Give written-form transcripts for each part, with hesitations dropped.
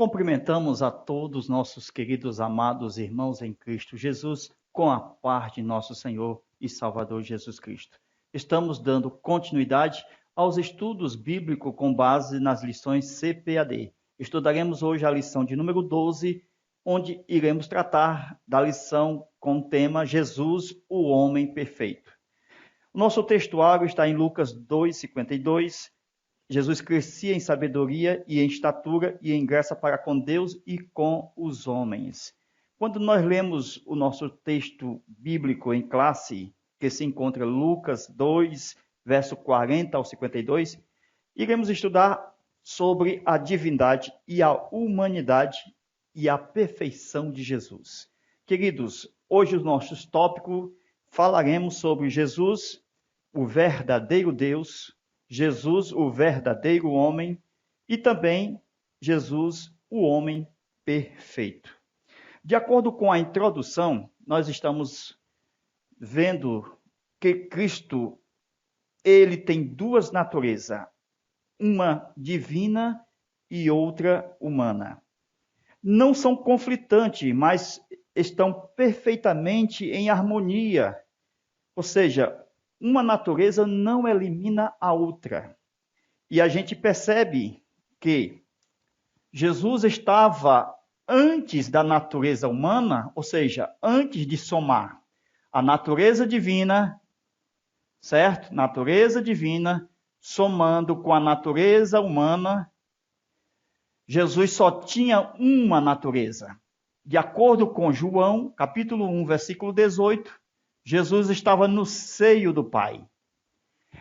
Cumprimentamos a todos nossos queridos amados irmãos em Cristo Jesus, com a paz de nosso Senhor e Salvador Jesus Cristo. Estamos dando continuidade aos estudos bíblicos com base nas lições CPAD. Estudaremos hoje a lição de número 12, onde iremos tratar da lição com o tema Jesus, o homem perfeito. O nosso textuário está em Lucas 2:52. Jesus crescia em sabedoria e em estatura e em graça para com Deus e com os homens. Quando nós lemos o nosso texto bíblico em classe, que se encontra em Lucas 2, verso 40 ao 52, iremos estudar sobre a divindade e a humanidade e a perfeição de Jesus. Queridos, hoje o nosso tópico falaremos sobre Jesus, o verdadeiro Deus, Jesus, o verdadeiro homem, e também Jesus, o homem perfeito. De acordo com a introdução, nós estamos vendo que Cristo, ele tem duas naturezas, uma divina e outra humana. Não são conflitantes, mas estão perfeitamente em harmonia. Ou seja, uma natureza não elimina a outra. E a gente percebe que Jesus estava antes da natureza humana, ou seja, antes de somar a natureza divina, certo? Natureza divina, somando com a natureza humana, Jesus só tinha uma natureza. De acordo com João, capítulo 1, versículo 18, Jesus estava no seio do Pai.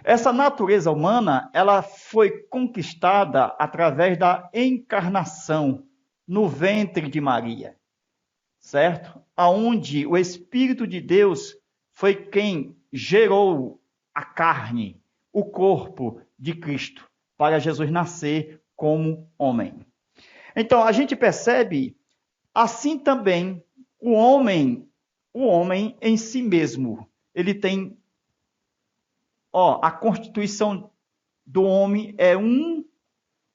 Essa natureza humana, ela foi conquistada através da encarnação no ventre de Maria, certo? Aonde o Espírito de Deus foi quem gerou a carne, o corpo de Cristo, para Jesus nascer como homem. Então, a gente percebe, assim também, o homem em si mesmo, ele tem, a constituição do homem é um,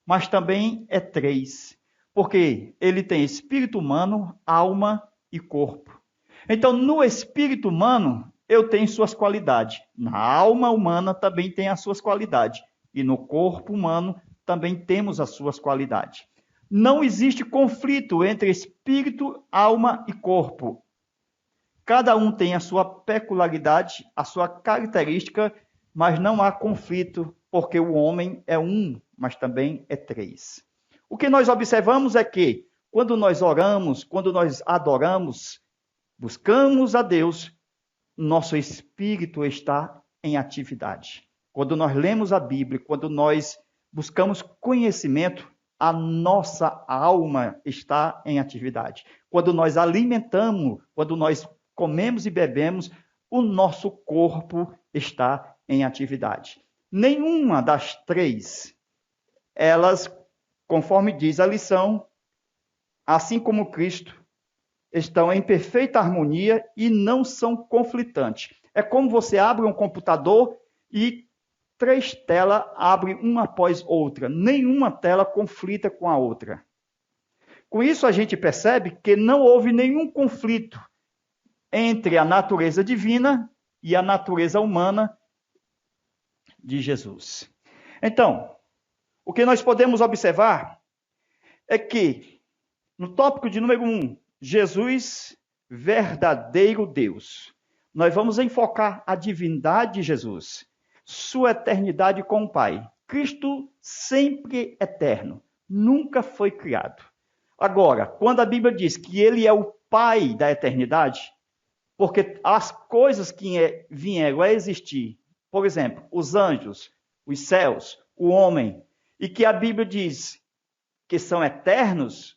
mas também é três, porque ele tem espírito humano, alma e corpo. Então, no espírito humano, eu tenho suas qualidades, na alma humana também tem as suas qualidades, e no corpo humano também temos as suas qualidades. Não existe conflito entre espírito, alma e corpo. Cada um tem a sua peculiaridade, a sua característica, mas não há conflito, porque o homem é um, mas também é três. O que nós observamos é que, quando nós oramos, quando nós adoramos, buscamos a Deus, nosso espírito está em atividade. Quando nós lemos a Bíblia, quando nós buscamos conhecimento, a nossa alma está em atividade. Quando nós alimentamos, quando nós comemos e bebemos, o nosso corpo está em atividade. Nenhuma das três, elas, conforme diz a lição, assim como Cristo, estão em perfeita harmonia e não são conflitantes. É como você abre um computador e três telas abrem uma após outra. Nenhuma tela conflita com a outra. Com isso, a gente percebe que não houve nenhum conflito entre a natureza divina e a natureza humana de Jesus. Então, o que nós podemos observar é que, no tópico de número 1, Jesus, verdadeiro Deus, nós vamos enfocar a divindade de Jesus, sua eternidade com o Pai. Cristo sempre eterno, nunca foi criado. Agora, quando a Bíblia diz que ele é o Pai da eternidade, porque as coisas que vieram a existir, por exemplo, os anjos, os céus, o homem, e que a Bíblia diz que são eternos,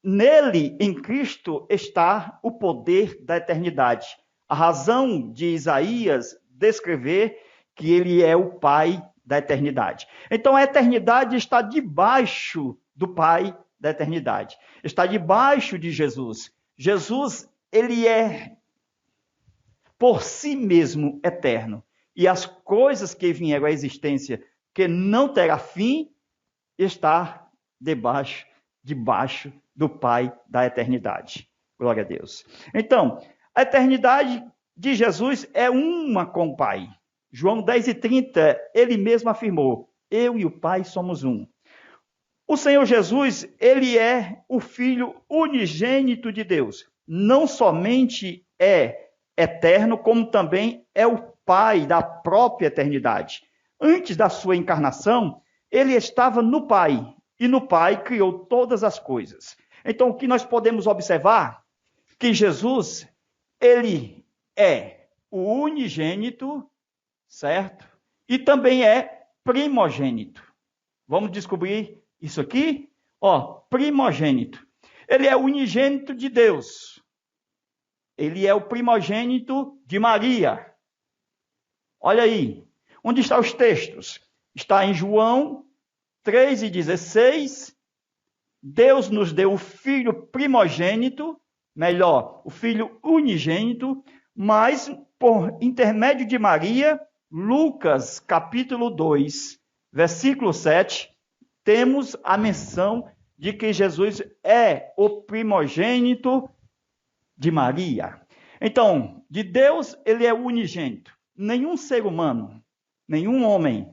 nele, em Cristo, está o poder da eternidade. A razão de Isaías descrever que ele é o Pai da eternidade. Então, a eternidade está debaixo do Pai da eternidade. Está debaixo de Jesus. Jesus, ele é por si mesmo eterno. E as coisas que vieram à existência, que não terá fim, está debaixo debaixo do Pai da eternidade. Glória a Deus. Então, a eternidade de Jesus é uma com o Pai. João 10:30, ele mesmo afirmou: eu e o Pai somos um. O Senhor Jesus, ele é o Filho unigênito de Deus. Não somente é eterno, como também é o Pai da própria eternidade. Antes da sua encarnação, ele estava no Pai, e no Pai criou todas as coisas. Então, o que nós podemos observar? Que Jesus, ele é o unigênito, certo? E também é primogênito. Vamos descobrir isso aqui? Primogênito. Ele é o unigênito de Deus. Ele é o primogênito de Maria. Olha aí. Onde estão os textos? Está em João 3:16. Deus nos deu o Filho primogênito, melhor, o Filho unigênito, mas por intermédio de Maria, Lucas capítulo 2, versículo 7, temos a menção de que Jesus é o primogênito de Maria. Então, de Deus, ele é unigênito. Nenhum ser humano, nenhum homem,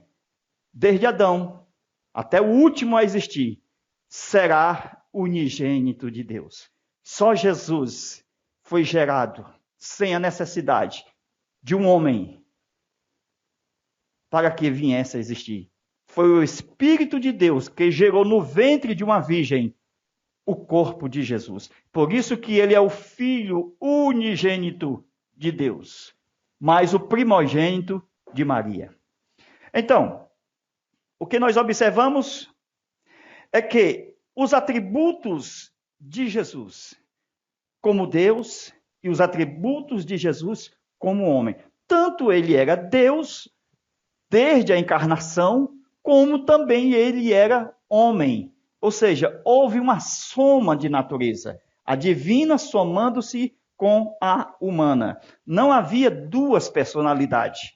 desde Adão até o último a existir, será unigênito de Deus. Só Jesus foi gerado sem a necessidade de um homem para que viesse a existir. Foi o Espírito de Deus que gerou no ventre de uma virgem o corpo de Jesus. Por isso que ele é o Filho unigênito de Deus, mas o primogênito de Maria. Então, o que nós observamos é que os atributos de Jesus como Deus e os atributos de Jesus como homem. Tanto ele era Deus desde a encarnação, como também ele era homem. Ou seja, houve uma soma de natureza, a divina somando-se com a humana. Não havia duas personalidades,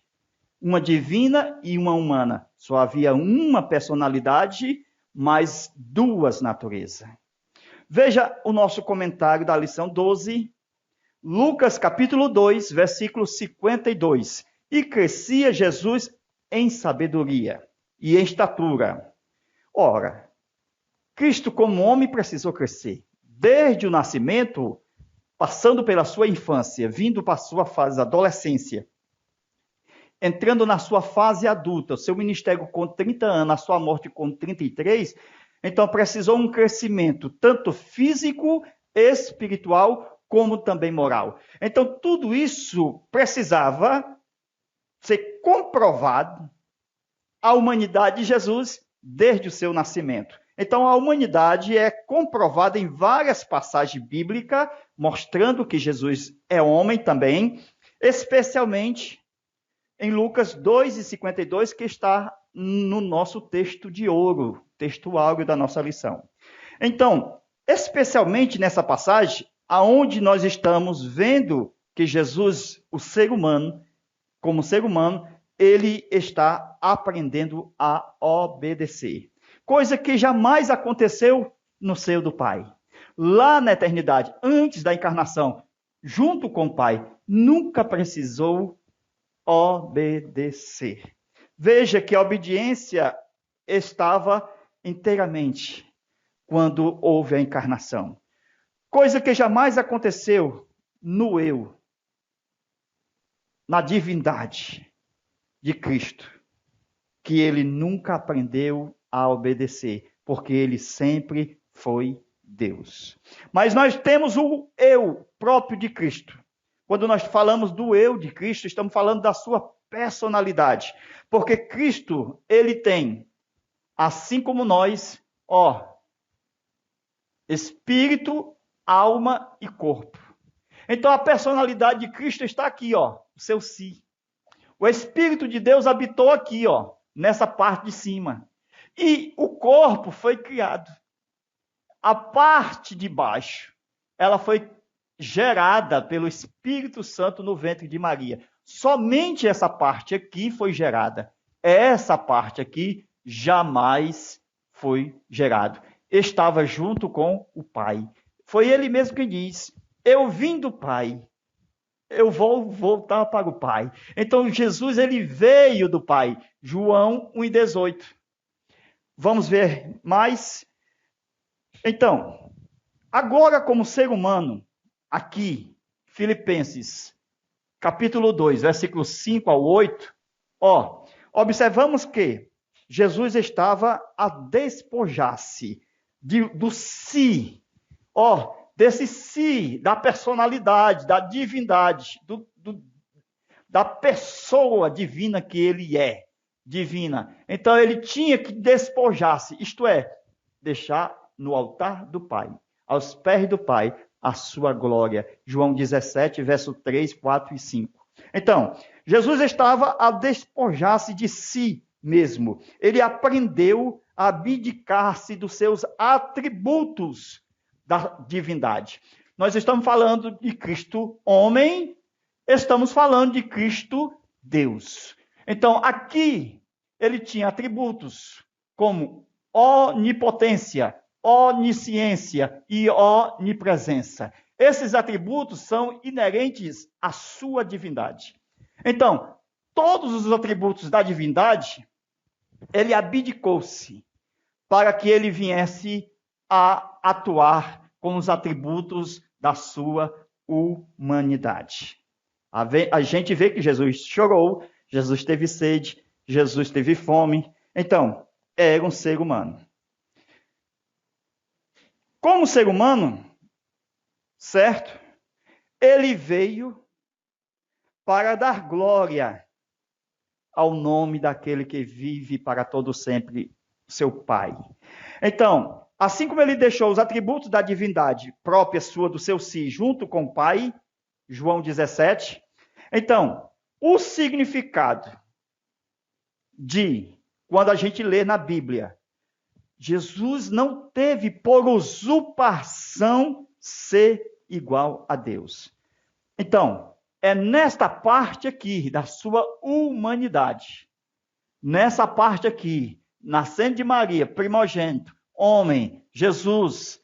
uma divina e uma humana. Só havia uma personalidade, mas duas naturezas. Veja o nosso comentário da lição 12, Lucas capítulo 2, versículo 52. E crescia Jesus em sabedoria e em estatura. Ora, Cristo como homem precisou crescer. Desde o nascimento, passando pela sua infância, vindo para a sua fase da adolescência, entrando na sua fase adulta, o seu ministério com 30 anos, a sua morte com 33, então precisou um crescimento tanto físico, espiritual, como também moral. Então tudo isso precisava ser comprovado à humanidade de Jesus desde o seu nascimento. Então a humanidade é comprovada em várias passagens bíblicas, mostrando que Jesus é homem também, especialmente em Lucas 2:52, que está no nosso texto de ouro, texto áureo da nossa lição. Então, especialmente nessa passagem, aonde nós estamos vendo que Jesus, o ser humano, como ser humano, ele está aprendendo a obedecer. Coisa que jamais aconteceu no seio do Pai. Lá na eternidade, antes da encarnação, junto com o Pai, nunca precisou obedecer. Veja que a obediência estava inteiramente quando houve a encarnação. Coisa que jamais aconteceu no eu, na divindade de Cristo, que ele nunca aprendeu a obedecer, porque ele sempre foi Deus. Mas nós temos o eu próprio de Cristo. Quando nós falamos do eu de Cristo, estamos falando da sua personalidade. Porque Cristo, ele tem, assim como nós, espírito, alma e corpo. Então a personalidade de Cristo está aqui, o seu si. O Espírito de Deus habitou aqui, nessa parte de cima. E o corpo foi criado. A parte de baixo, ela foi gerada pelo Espírito Santo no ventre de Maria. Somente essa parte aqui foi gerada. Essa parte aqui jamais foi gerada. estava junto com o Pai. Foi ele mesmo que diz: eu vim do Pai, eu vou voltar para o Pai. Então Jesus, ele veio do Pai. João 1,18. Vamos ver mais? Então, agora como ser humano, aqui, Filipenses, capítulo 2, versículos 5 ao 8, observamos que Jesus estava a despojar-se do si, desse si, da personalidade, da divindade, da pessoa divina que ele é, divina. Então ele tinha que despojar-se, isto é, deixar no altar do Pai, aos pés do Pai, a sua glória. João 17, verso 3, 4 e 5. Então, Jesus estava a despojar-se de si mesmo. Ele aprendeu a abdicar-se dos seus atributos da divindade. Nós estamos falando de Cristo homem, estamos falando de Cristo Deus. Então, aqui, ele tinha atributos como onipotência, onisciência e onipresença. Esses atributos são inerentes à sua divindade. Então, todos os atributos da divindade, ele abdicou-se para que ele viesse a atuar com os atributos da sua humanidade. A gente vê que Jesus chorou, Jesus teve sede, Jesus teve fome. Então, era um ser humano. Como ser humano, certo? Ele veio para dar glória ao nome daquele que vive para todo sempre, seu Pai. Então, assim como ele deixou os atributos da divindade própria sua do seu si junto com o Pai, João 17, então, o significado de, quando a gente lê na Bíblia, Jesus não teve por usurpação ser igual a Deus. Então, é nesta parte aqui da sua humanidade, nessa parte aqui, nascendo de Maria, primogênito, homem, Jesus,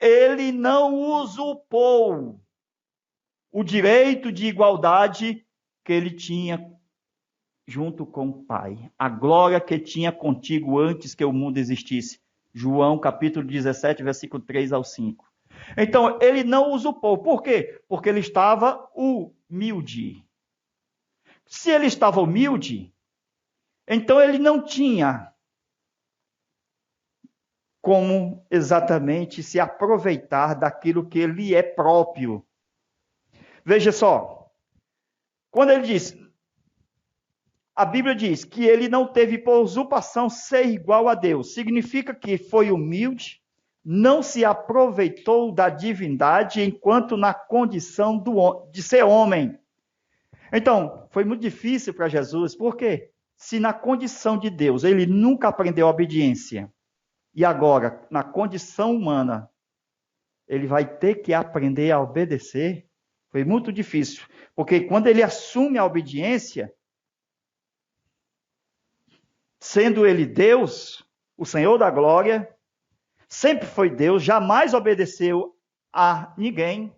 ele não usurpou o direito de igualdade que ele tinha junto com o Pai. A glória que tinha contigo antes que o mundo existisse. João capítulo 17, versículo 3 ao 5. Então, ele não usurpou. Por quê? Porque ele estava humilde. Se ele estava humilde, então ele não tinha como exatamente se aproveitar daquilo que lhe é próprio. Veja só, quando ele diz, a Bíblia diz que ele não teve por usurpação ser igual a Deus. Significa que foi humilde, não se aproveitou da divindade enquanto na condição de ser homem. Então, foi muito difícil para Jesus, porque se na condição de Deus ele nunca aprendeu a obediência, e agora, na condição humana, ele vai ter que aprender a obedecer, foi muito difícil. Porque quando ele assume a obediência, sendo ele Deus, o Senhor da glória, sempre foi Deus, jamais obedeceu a ninguém.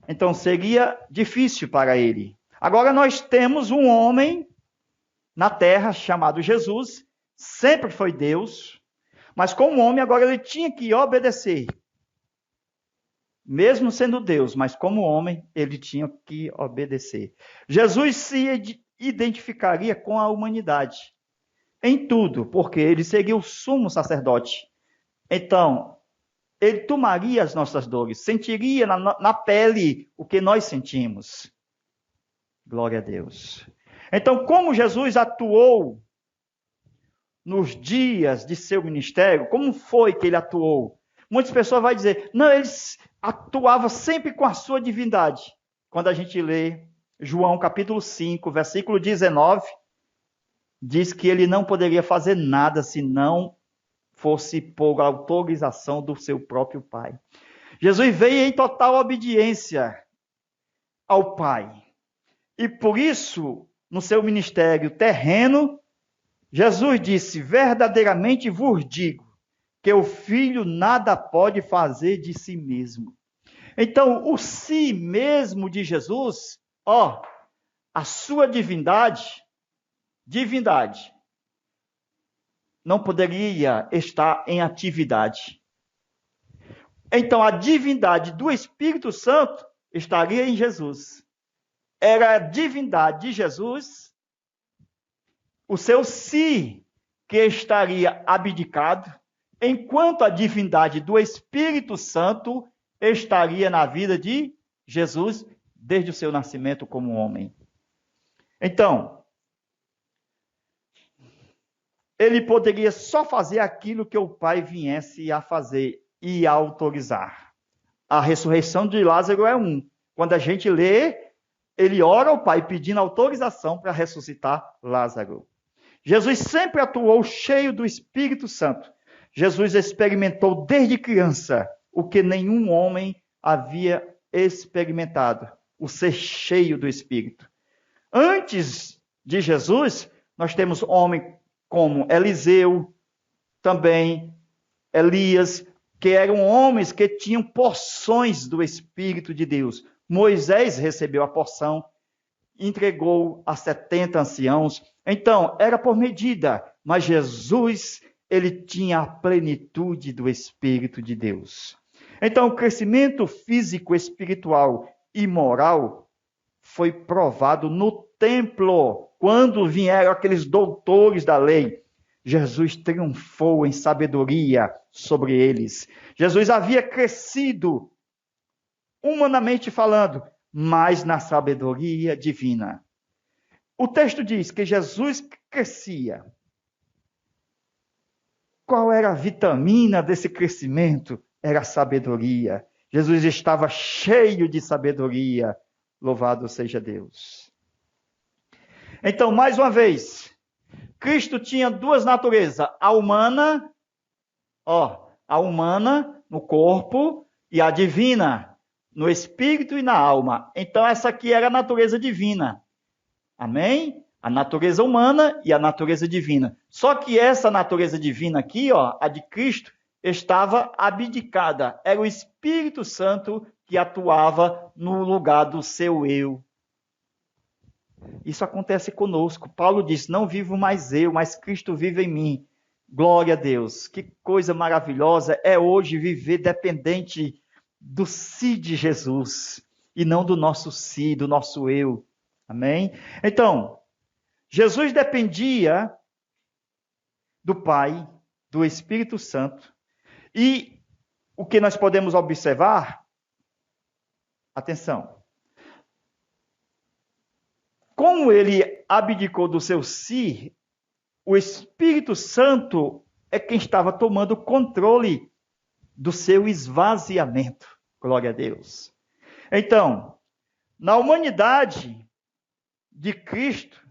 Então seria difícil para ele. Agora nós temos um homem na terra chamado Jesus, sempre foi Deus, mas como homem agora ele tinha que obedecer. Mesmo sendo Deus, mas como homem ele tinha que obedecer. Jesus se identificaria com a humanidade em tudo, porque ele seria o sumo sacerdote. Então, ele tomaria as nossas dores, sentiria na pele o que nós sentimos. Glória a Deus. Então, como Jesus atuou nos dias de seu ministério, como foi que ele atuou? Muitas pessoas vão dizer, não, ele atuava sempre com a sua divindade. Quando a gente lê João capítulo 5, versículo 19, diz que ele não poderia fazer nada se não fosse por autorização do seu próprio Pai. Jesus veio em total obediência ao Pai. E por isso, no seu ministério terreno, Jesus disse, verdadeiramente vos digo, que o Filho nada pode fazer de si mesmo. Então, o si mesmo de Jesus, a sua divindade, não poderia estar em atividade. Então, a divindade do Espírito Santo estaria em Jesus. Era a divindade de Jesus, o seu si, que estaria abdicado, enquanto a divindade do Espírito Santo estaria na vida de Jesus desde o seu nascimento como homem. Então, ele poderia só fazer aquilo que o Pai viesse a fazer e a autorizar. A ressurreição de Lázaro é um. Quando a gente lê, ele ora ao Pai pedindo autorização para ressuscitar Lázaro. Jesus sempre atuou cheio do Espírito Santo. Jesus experimentou desde criança o que nenhum homem havia experimentado, o ser cheio do Espírito. Antes de Jesus, nós temos homens como Eliseu, também Elias, que eram homens que tinham porções do Espírito de Deus. Moisés recebeu a porção, entregou a 70 anciãos. Então, era por medida, mas Jesus, ele tinha a plenitude do Espírito de Deus. Então, o crescimento físico, espiritual e moral foi provado no templo, quando vieram aqueles doutores da lei. Jesus triunfou em sabedoria sobre eles. Jesus havia crescido, humanamente falando, mas na sabedoria divina. O texto diz que Jesus crescia. Qual era a vitamina desse crescimento? Era a sabedoria. Jesus estava cheio de sabedoria. Louvado seja Deus. Então, mais uma vez, Cristo tinha duas naturezas, a humana no corpo e a divina, no espírito e na alma. Então, essa aqui era a natureza divina. Amém? A natureza humana e a natureza divina. Só que essa natureza divina aqui, a de Cristo, estava abdicada. Era o Espírito Santo que atuava no lugar do seu eu. Isso acontece conosco. Paulo diz, não vivo mais eu, mas Cristo vive em mim. Glória a Deus. Que coisa maravilhosa é hoje viver dependente do si de Jesus e não do nosso si, do nosso eu. Amém? Então, Jesus dependia do Pai, do Espírito Santo. E o que nós podemos observar? Atenção. Como ele abdicou do seu si, o Espírito Santo é quem estava tomando controle do seu esvaziamento. Glória a Deus. Então, na humanidade de Cristo,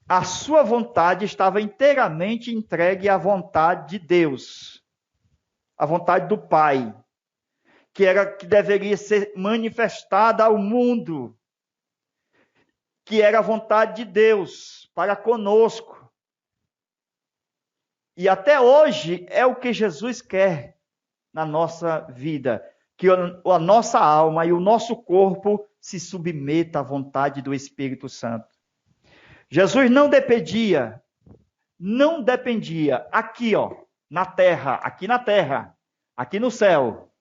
a sua vontade estava inteiramente entregue à vontade de Deus, à vontade do Pai, que deveria ser manifestada ao mundo, que era a vontade de Deus para conosco. E até hoje é o que Jesus quer na nossa vida, que a nossa alma e o nosso corpo se submeta à vontade do Espírito Santo. Jesus não dependia aqui, na terra, aqui no céu.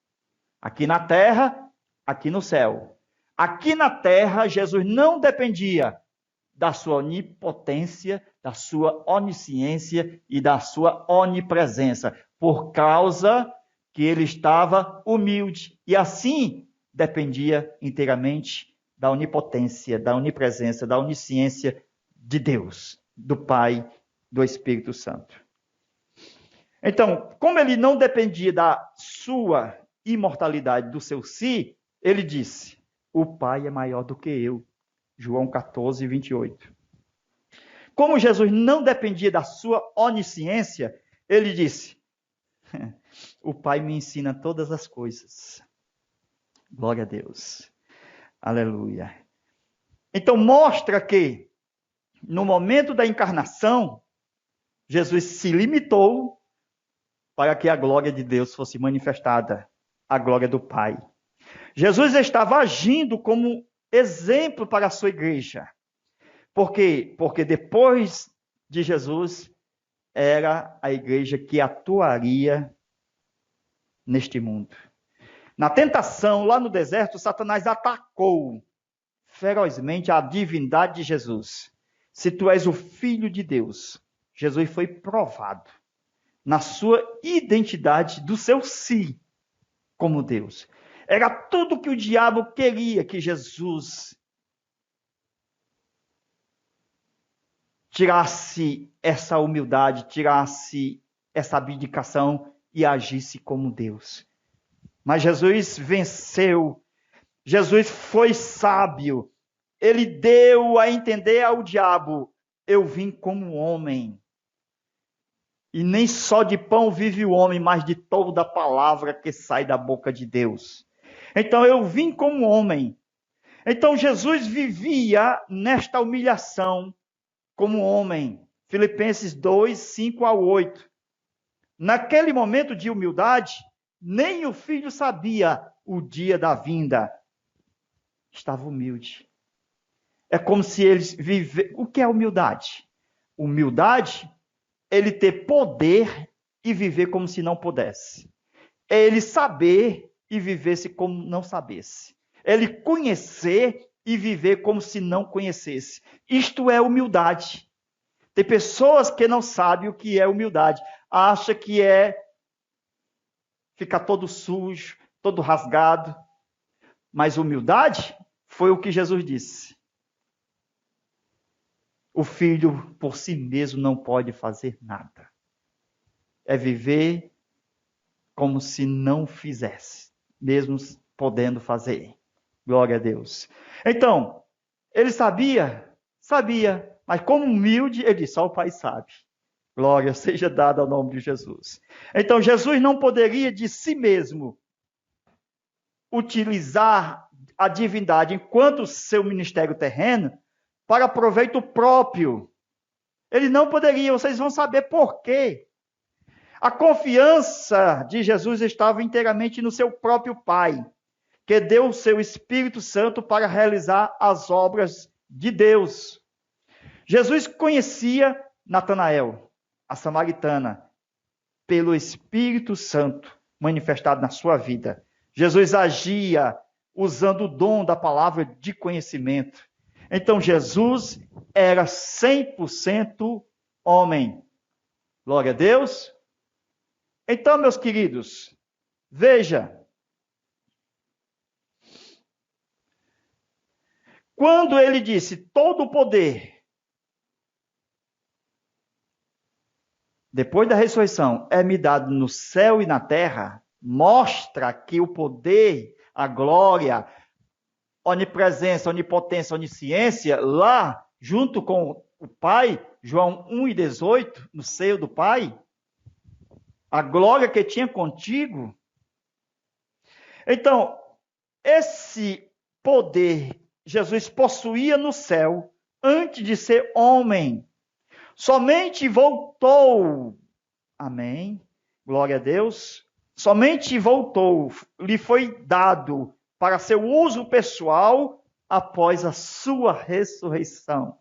Aqui na terra, aqui no céu. Aqui na terra, Jesus não dependia da sua onipotência, da sua onisciência e da sua onipresença, por causa que ele estava humilde e assim dependia inteiramente da onipotência, da onipresença, da onisciência de Deus, do Pai, do Espírito Santo. Então, como ele não dependia da sua imortalidade, do seu si, ele disse, o Pai é maior do que eu. João 14, 28. Como Jesus não dependia da sua onisciência, ele disse, o Pai me ensina todas as coisas. Glória a Deus. Aleluia. Então, mostra que, no momento da encarnação, Jesus se limitou para que a glória de Deus fosse manifestada, a glória do Pai. Jesus estava agindo como exemplo para a sua igreja. Por quê? Porque depois de Jesus, era a igreja que atuaria neste mundo. Na tentação, lá no deserto, Satanás atacou ferozmente a divindade de Jesus. Se tu és o Filho de Deus, Jesus foi provado na sua identidade do seu si como Deus. Era tudo que o diabo queria que Jesus tirasse essa humildade, tirasse essa abdicação e agisse como Deus. Mas Jesus venceu. Jesus foi sábio. Ele deu a entender ao diabo: eu vim como homem. E nem só de pão vive o homem, mas de toda a palavra que sai da boca de Deus. Então eu vim como homem. Então Jesus vivia nesta humilhação como homem. Filipenses 2, 5 a 8. Naquele momento de humildade, nem o filho sabia o dia da vinda. Estava humilde. É como se eles vivessem. O que é humildade? Humildade, ele ter poder e viver como se não pudesse. É ele saber e viver-se como não sabesse. É ele conhecer e viver como se não conhecesse. Isto é humildade. Tem pessoas que não sabem o que é humildade. Acha que é ficar todo sujo, todo rasgado. Mas humildade foi o que Jesus disse. O filho por si mesmo não pode fazer nada. É viver como se não fizesse, mesmo podendo fazer. Glória a Deus. Então, ele sabia, mas como humilde, ele disse: só o Pai sabe. Glória seja dada ao nome de Jesus. Então, Jesus não poderia de si mesmo utilizar a divindade enquanto seu ministério terreno para proveito próprio. Ele não poderia, vocês vão saber por quê. A confiança de Jesus estava inteiramente no seu próprio Pai, que deu o seu Espírito Santo para realizar as obras de Deus. Jesus conhecia Natanael, a samaritana, pelo Espírito Santo manifestado na sua vida. Jesus agia usando o dom da palavra de conhecimento. Então, Jesus era 100% homem. Glória a Deus. Então, meus queridos, veja. Quando ele disse: todo o poder, depois da ressurreição, é-me dado no céu e na terra, mostra que o poder, a glória, onipresença, onipotência, onisciência, lá, junto com o Pai, João 1:18, no seio do Pai, a glória que tinha contigo. Então, esse poder Jesus possuía no céu antes de ser homem. Somente voltou, amém, glória a Deus, somente voltou, lhe foi dado para seu uso pessoal após a sua ressurreição.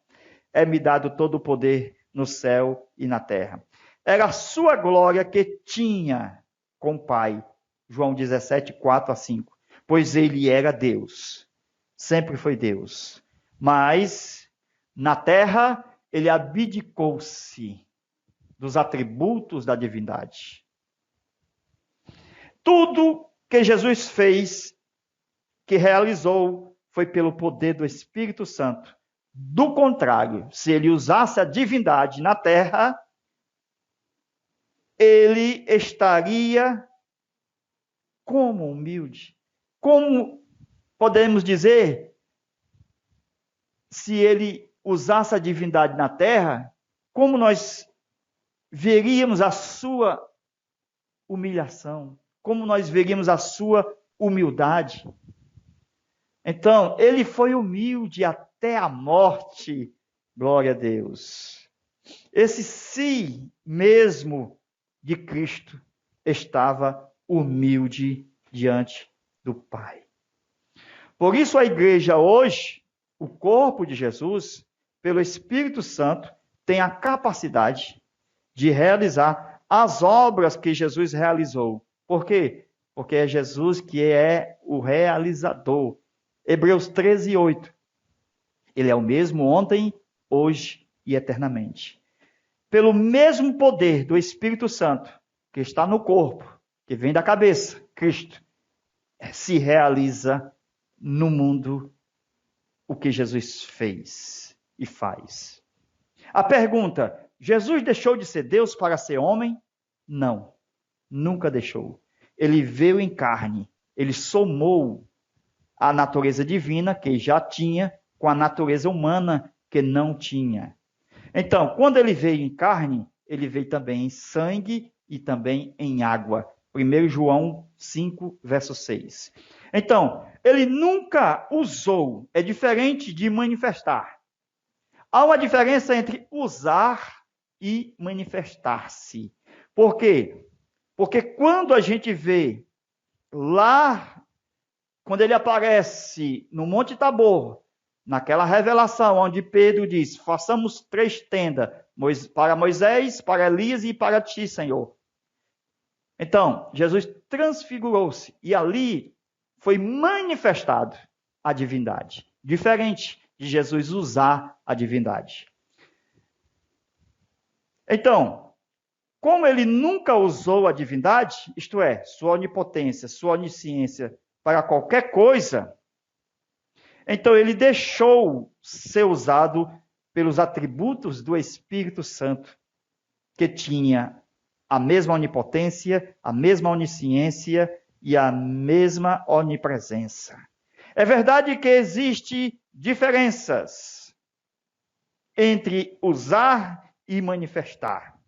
É-me dado todo o poder no céu e na terra. Era a sua glória que tinha com o Pai. João 17, 4 a 5. Pois ele era Deus. Sempre foi Deus. Mas, na terra, ele abdicou-se dos atributos da divindade. Tudo que Jesus fez, que realizou, foi pelo poder do Espírito Santo. Do contrário, se ele usasse a divindade na terra, ele estaria como humilde. Como podemos dizer, se ele usasse a divindade na terra, como nós veríamos a sua humilhação, como nós veríamos a sua humildade. Então, ele foi humilde até a morte, glória a Deus. Esse si mesmo de Cristo estava humilde diante do Pai. Por isso a igreja hoje, o corpo de Jesus, pelo Espírito Santo, tem a capacidade de realizar as obras que Jesus realizou. Por quê? Porque é Jesus que é o realizador. Hebreus 13, 8. Ele é o mesmo ontem, hoje e eternamente. Pelo mesmo poder do Espírito Santo, que está no corpo, que vem da cabeça, Cristo, se realiza no mundo o que Jesus fez e faz. A pergunta: Jesus deixou de ser Deus para ser homem? Não, nunca deixou. Ele veio em carne, ele somou a natureza divina que já tinha com a natureza humana que não tinha. Então, quando ele veio em carne, ele veio também em sangue e também em água. 1 João 5, verso 6. Então, ele nunca usou, é diferente de manifestar. Há uma diferença entre usar e manifestar-se. Por quê? Porque quando a gente vê lá, quando ele aparece no Monte Tabor, naquela revelação onde Pedro diz: façamos 3 tendas, para Moisés, para Elias e para ti, Senhor. Então, Jesus transfigurou-se e ali foi manifestado a divindade. Diferente de Jesus usar a divindade. Então, como ele nunca usou a divindade, isto é, sua onipotência, sua onisciência para qualquer coisa, então ele deixou ser usado pelos atributos do Espírito Santo, que tinha a mesma onipotência, a mesma onisciência e a mesma onipresença. É verdade que existem diferenças entre usar e manifestar.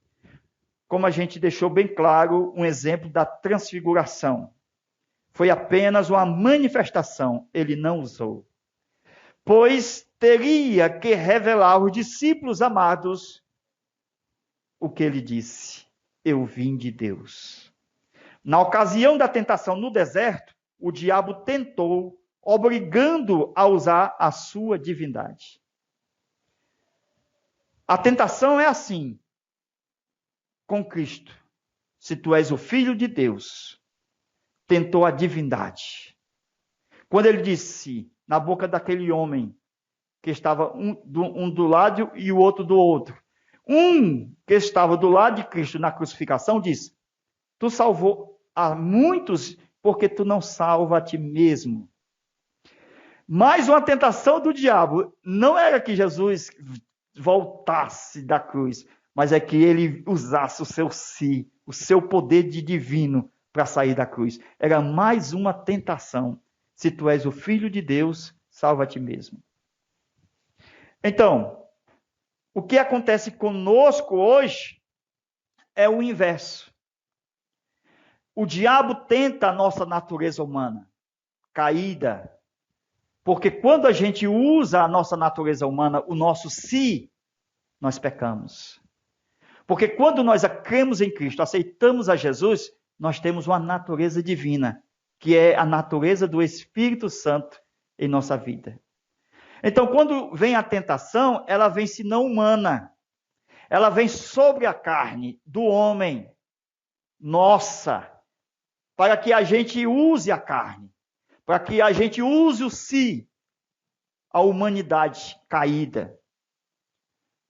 Como a gente deixou bem claro, um exemplo da transfiguração. Foi apenas uma manifestação, ele não usou. Pois teria que revelar aos discípulos amados o que ele disse: eu vim de Deus. Na ocasião da tentação no deserto, o diabo tentou, obrigando a usar a sua divindade. A tentação é assim, com Cristo. Se tu és o Filho de Deus, tentou a divindade. Quando ele disse na boca daquele homem, que estava um do lado e o outro do outro, um que estava do lado de Cristo na crucificação disse: tu salvou a muitos, porque tu não salva a ti mesmo. Mais uma tentação do diabo não era que Jesus voltasse da cruz, mas é que ele usasse o seu si, o seu poder de divino para sair da cruz. Era mais uma tentação. Se tu és o Filho de Deus, salva a ti mesmo. Então, o que acontece conosco hoje é o inverso. O diabo tenta a nossa natureza humana, caída, porque quando a gente usa a nossa natureza humana, o nosso si, nós pecamos. Porque quando nós cremos em Cristo, aceitamos a Jesus, nós temos uma natureza divina, que é a natureza do Espírito Santo em nossa vida. Então, quando vem a tentação, ela vem se não humana. Ela vem sobre a carne do homem, nossa, para que a gente use a carne, para que a gente use o si, a humanidade caída.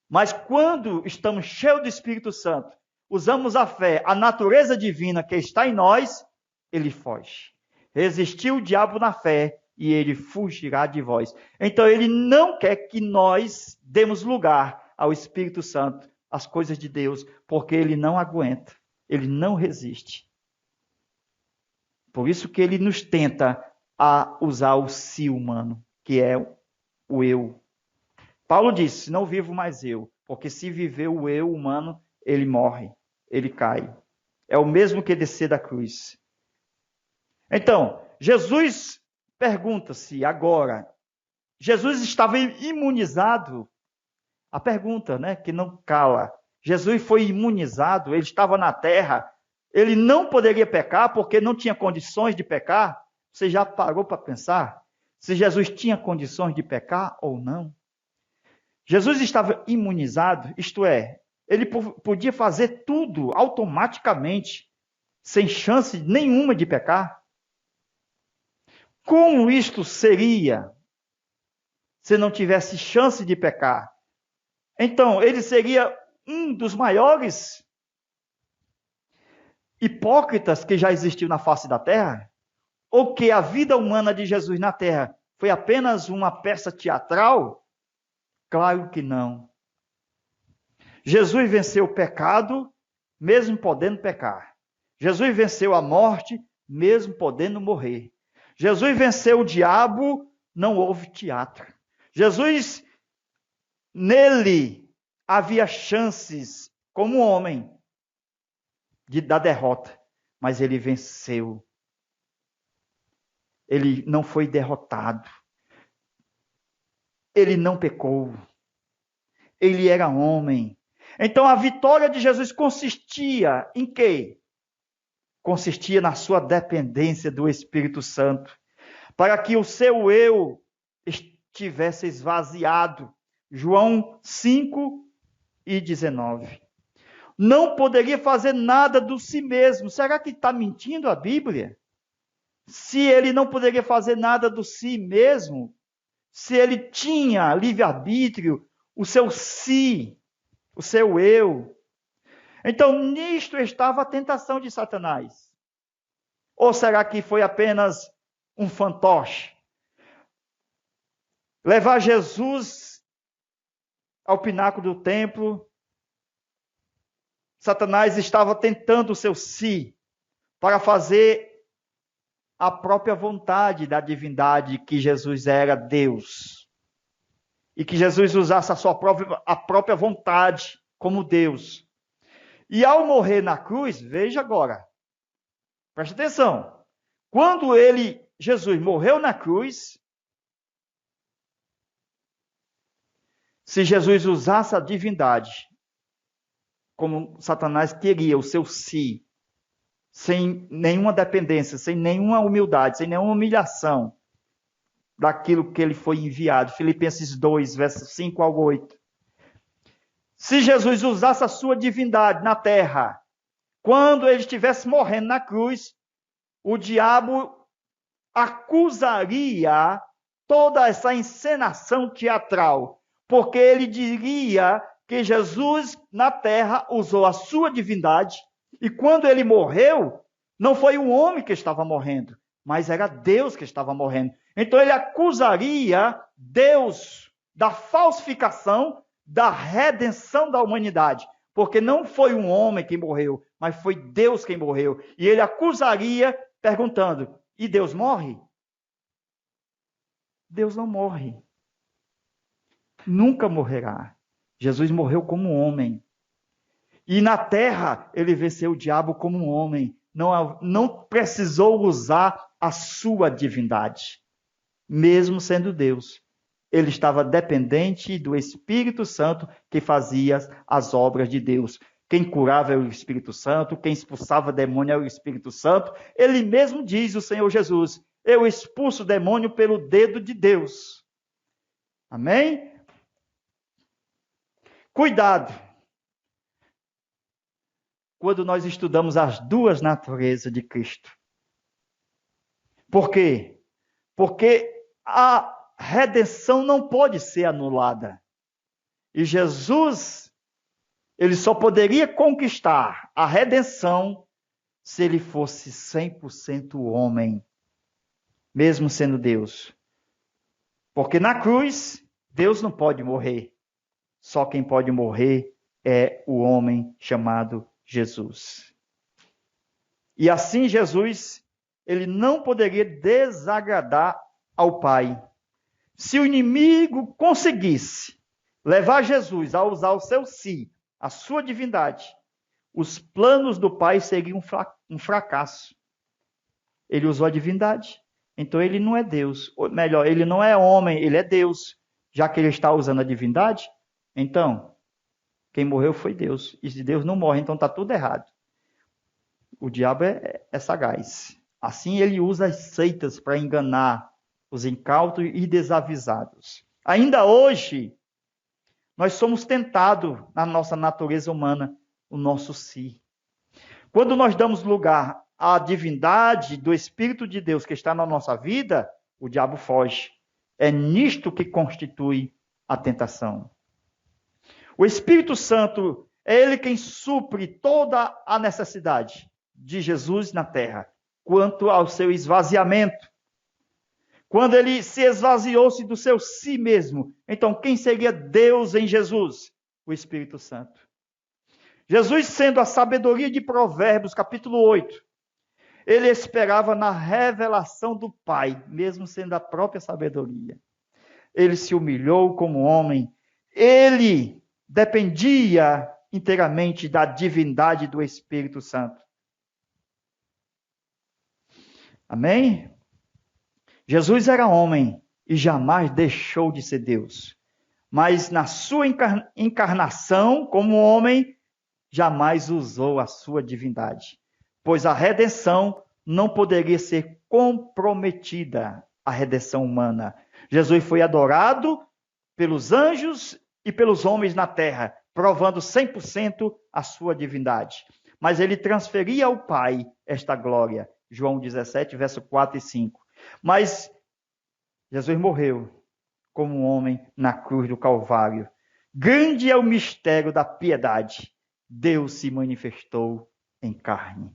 Mas quando estamos cheios do Espírito Santo, usamos a fé, a natureza divina que está em nós, ele foge. Resistiu o diabo na fé e ele fugirá de vós. Então ele não quer que nós demos lugar ao Espírito Santo, às coisas de Deus, porque ele não aguenta, ele não resiste. Por isso que ele nos tenta a usar o si humano, que é o eu. Paulo disse: não vivo mais eu, porque se viver o eu humano, ele morre, ele cai. É o mesmo que descer da cruz. Então, Jesus pergunta-se agora, Jesus estava imunizado? A pergunta, né, que não cala. Jesus foi imunizado, ele estava na terra, ele não poderia pecar porque não tinha condições de pecar? Você já parou para pensar se Jesus tinha condições de pecar ou não? Jesus estava imunizado, isto é, ele podia fazer tudo automaticamente, sem chance nenhuma de pecar. Como isto seria se não tivesse chance de pecar? Então, ele seria um dos maiores hipócritas que já existiu na face da terra? Ou que a vida humana de Jesus na terra foi apenas uma peça teatral? Claro que não. Jesus venceu o pecado, mesmo podendo pecar. Jesus venceu a morte, mesmo podendo morrer. Jesus venceu o diabo, não houve teatro. Jesus, nele, havia chances, como homem, da derrota, mas ele venceu. Ele não foi derrotado. Ele não pecou. Ele era homem. Então a vitória de Jesus consistia em quê? Consistia na sua dependência do Espírito Santo, para que o seu eu estivesse esvaziado. João 5:19. Não poderia fazer nada do si mesmo. Será que está mentindo a Bíblia? Se ele não poderia fazer nada do si mesmo, se ele tinha livre-arbítrio, o seu si, o seu eu. Então, nisto estava a tentação de Satanás. Ou será que foi apenas um fantoche? Levar Jesus ao pináculo do templo, Satanás estava tentando o seu si para fazer a própria vontade da divindade, que Jesus era Deus. E que Jesus usasse a própria vontade como Deus. E ao morrer na cruz, veja agora, preste atenção, quando Jesus morreu na cruz, se Jesus usasse a divindade, como Satanás queria, o seu si, sem nenhuma dependência, sem nenhuma humildade, sem nenhuma humilhação daquilo que ele foi enviado. Filipenses 2, versos 5 ao 8. Se Jesus usasse a sua divindade na terra, quando ele estivesse morrendo na cruz, o diabo acusaria toda essa encenação teatral, porque ele diria que Jesus na terra usou a sua divindade, e quando ele morreu, não foi um homem que estava morrendo, mas era Deus que estava morrendo. Então ele acusaria Deus da falsificação da redenção da humanidade, porque não foi um homem que morreu, mas foi Deus quem morreu. E ele acusaria perguntando: e Deus morre? Deus não morre. Nunca morrerá. Jesus morreu como um homem. E na terra, ele venceu o diabo como um homem. Não precisou usar a sua divindade. Mesmo sendo Deus. Ele estava dependente do Espírito Santo que fazia as obras de Deus. Quem curava era o Espírito Santo, quem expulsava demônio era o Espírito Santo. Ele mesmo diz, o Senhor Jesus: eu expulso o demônio pelo dedo de Deus. Amém? Cuidado quando nós estudamos as duas naturezas de Cristo. Por quê? Porque a redenção não pode ser anulada. E Jesus, ele só poderia conquistar a redenção se ele fosse 100% homem, mesmo sendo Deus. Porque na cruz, Deus não pode morrer. Só quem pode morrer é o homem chamado Jesus. E assim Jesus, ele não poderia desagradar ao Pai. Se o inimigo conseguisse levar Jesus a usar o seu si, a sua divindade, os planos do Pai seriam um fracasso. Ele usou a divindade, então ele não é Deus. Ou melhor, ele não é homem, ele é Deus. Já que ele está usando a divindade, então, quem morreu foi Deus. E se Deus não morre, então está tudo errado. O diabo é sagaz. Assim ele usa as seitas para enganar os incautos e desavisados. Ainda hoje, nós somos tentados na nossa natureza humana, o nosso si. Quando nós damos lugar à divindade do Espírito de Deus que está na nossa vida, o diabo foge. É nisto que constitui a tentação. O Espírito Santo é ele quem supre toda a necessidade de Jesus na terra, quanto ao seu esvaziamento. Quando ele se esvaziou-se do seu si mesmo, então quem seria Deus em Jesus? O Espírito Santo. Jesus, sendo a sabedoria de Provérbios, capítulo 8, ele esperava na revelação do Pai, mesmo sendo a própria sabedoria. Ele se humilhou como homem, ele dependia inteiramente da divindade do Espírito Santo. Amém? Jesus era homem e jamais deixou de ser Deus. Mas na sua encarnação como homem, jamais usou a sua divindade. Pois a redenção não poderia ser comprometida, a redenção humana. Jesus foi adorado pelos anjos e pelos homens na terra, provando 100% a sua divindade. Mas ele transferia ao Pai esta glória. João 17, verso 4 e 5. Mas Jesus morreu como um homem na cruz do Calvário. Grande é o mistério da piedade. Deus se manifestou em carne.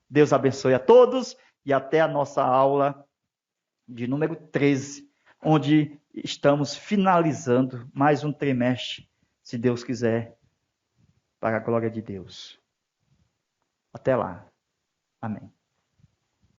Deus abençoe a todos e até a nossa aula de número 13, onde estamos finalizando mais um trimestre, se Deus quiser, para a glória de Deus. Até lá. Amém.